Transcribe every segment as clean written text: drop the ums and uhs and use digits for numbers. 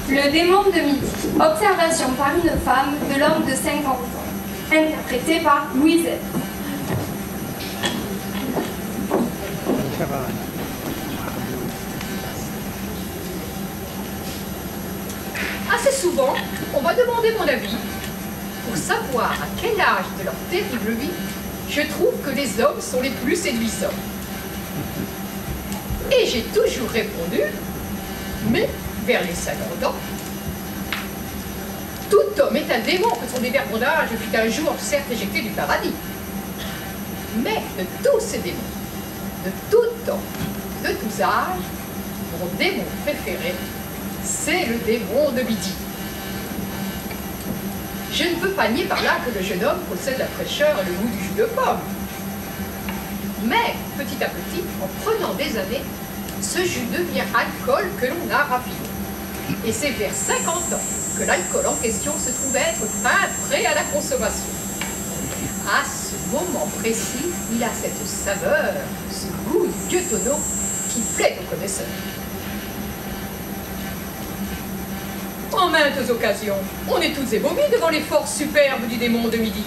Le démon de midi. Observation par une femme de l'homme de 50 ans. Interprété par Louisette. Assez souvent, on m'a demandé mon avis pour savoir à quel âge de leur terrible vie je trouve que les hommes sont les plus séduisants. Et j'ai toujours répondu, mais vers les 50 ans. Tout homme est un démon que son dévergondage fut un jour certes éjecté du paradis. Mais de tous ces démons, de tout temps, de tous âges, mon démon préféré, c'est le démon de midi. Je ne peux pas nier par là que le jeune homme possède la fraîcheur et le goût du jus de pomme. Mais, petit à petit, en prenant des années, ce jus devient alcool que l'on a raffiné. Et c'est vers 50 ans que l'alcool en question se trouve être fin prêt à la consommation. À ce moment précis, il a cette saveur, ce goût du vieux tonneau qui plaît aux connaisseurs. En maintes occasions, on est toutes ébaumies devant les forces superbes du démon de midi.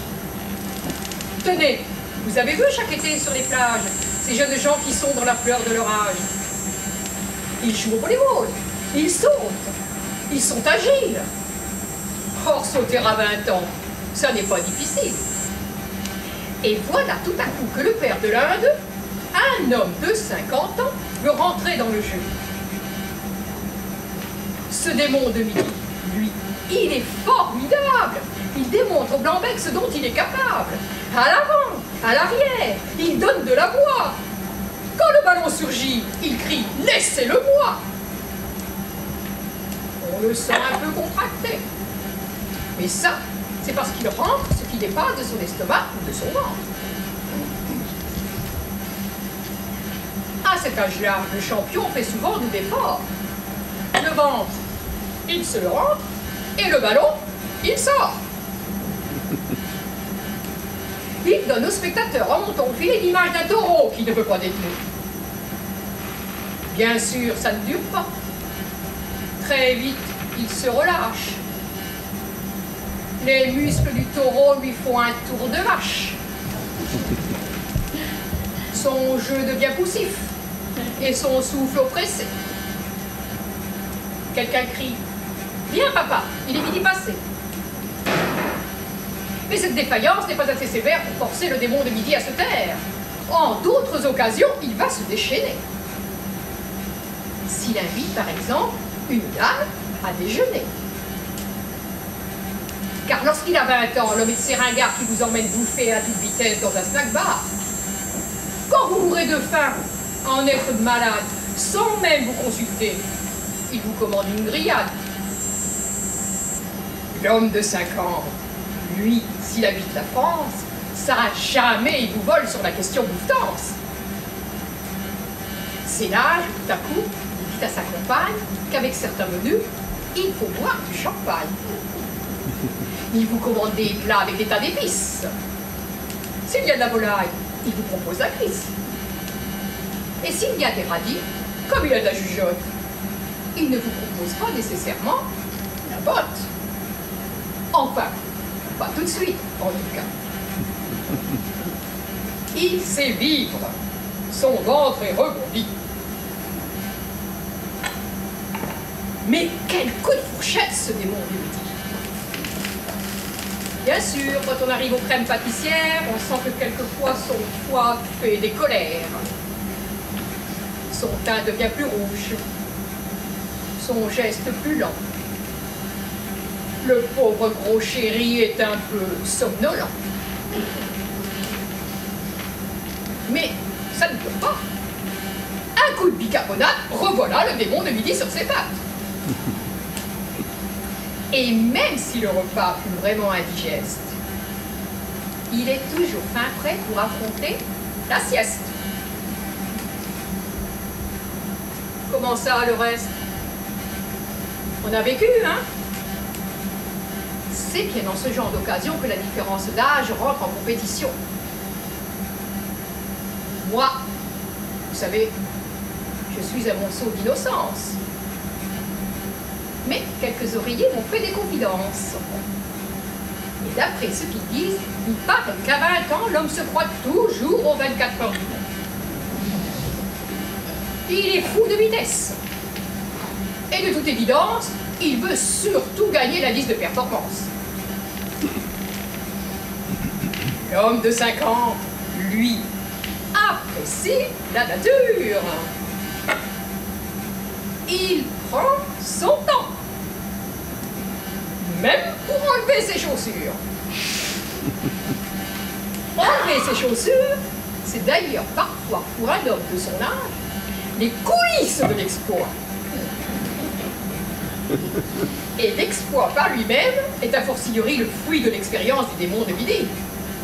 Tenez, vous avez vu chaque été sur les plages ces jeunes gens qui sont dans la fleur de leur âge. Ils jouent au volleyball, ils sautent, ils sont agiles. Or, sauter à 20 ans, ça n'est pas difficile. Et voilà tout à coup que le père de l'un d'eux, un homme de 50 ans, veut rentrer dans le jeu. Ce démon de midi, lui, il est formidable. Il démontre au blanc-bec ce dont il est capable. À l'avant, à l'arrière, il donne de la voix. Quand le ballon surgit, il crie « Laissez-le-moi » On le sent un peu contracté. Mais ça, c'est parce qu'il rentre ce qui dépasse de son estomac ou de son ventre. À cet âge-là, le champion fait souvent des efforts. Le ventre, il se le rentre, et le ballon, il sort. Il donne au spectateur en montant au filet l'image d'un taureau qui ne peut pas détenir. Bien sûr, ça ne dure pas. Très vite, il se relâche. Les muscles du taureau lui font un tour de vache. Son jeu devient poussif et son souffle oppressé. Quelqu'un crie « Viens papa, il est midi passé ». Mais cette défaillance n'est pas assez sévère pour forcer le démon de midi à se taire. En d'autres occasions, il va se déchaîner. S'il invite par exemple une dame à déjeuner. Car lorsqu'il a 20 ans, l'homme est de ces ringards qui vous emmène bouffer à toute vitesse dans un snack bar. Quand vous mourrez de faim, à en être malade, sans même vous consulter, il vous commande une grillade. L'homme de 50, lui, s'il habite la France, ça jamais il vous vole sur la question bouffetance. C'est l'âge où tout à coup, il dit à sa compagne qu'avec certains menus, il faut boire du champagne. Il vous commande des plats avec des tas d'épices. S'il y a de la volaille, il vous propose la cuisse. Et s'il y a des radis, comme il y a de la jugeote, il ne vous propose pas nécessairement la botte. Enfin, pas tout de suite, en tout cas. Il sait vivre. Son ventre est rebondi. Mais quel coup de fourchette ce démon de midi. Bien sûr, quand on arrive aux crèmes pâtissières, on sent que quelquefois son foie fait des colères. Son teint devient plus rouge. Son geste plus lent. Le pauvre gros chéri est un peu somnolent. Mais ça ne dure pas. Un coup de bicarbonate, revoilà le démon de midi sur ses pattes. Et même si le repas fut vraiment indigeste, il est toujours fin prêt pour affronter la sieste. Comment ça, le reste? On a vécu, hein? C'est bien dans ce genre d'occasion que la différence d'âge rentre en compétition. Moi, vous savez, je suis un monceau d'innocence. Mais quelques oreillers m'ont fait des confidences. Et d'après ce qu'ils disent, il paraît qu'à 20 ans, l'homme se croit toujours aux 24 heures du monde. Il est fou de vitesse. Et de toute évidence, il veut surtout gagner la liste de performance. L'homme de 50, lui, apprécie la nature. Il prend son temps. Même pour enlever ses chaussures. Enlever ses chaussures, c'est d'ailleurs parfois pour un homme de son âge les coulisses de l'exploit. Et l'exploit par lui-même est a fortiori le fruit de l'expérience du démon de Midi.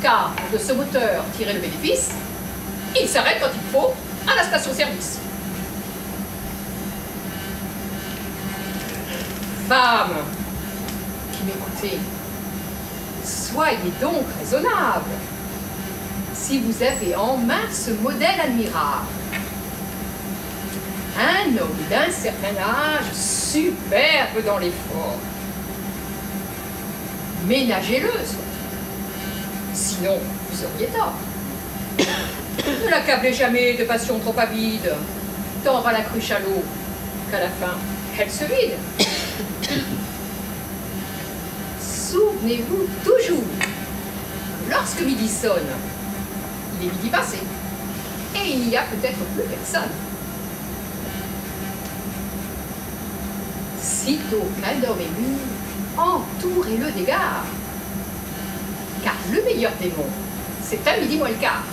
Car de ce moteur tirer le bénéfice, il s'arrête quand il faut à la station-service. Femmes qui m'écoutez, soyez donc raisonnables. Si vous avez en main ce modèle admirable, un homme d'un certain âge, superbe dans l'effort, ménagez-le, sinon vous auriez tort. Ne l'accablez jamais de passion trop avide, tant va la cruche à l'eau qu'à la fin, elle se vide. Souvenez-vous toujours, lorsque midi sonne, il est midi passé, et il n'y a peut-être plus personne. Sitôt qu'un homme est mûr, entourez-le d'égards, car le meilleur démon, c'est à midi moins le quart.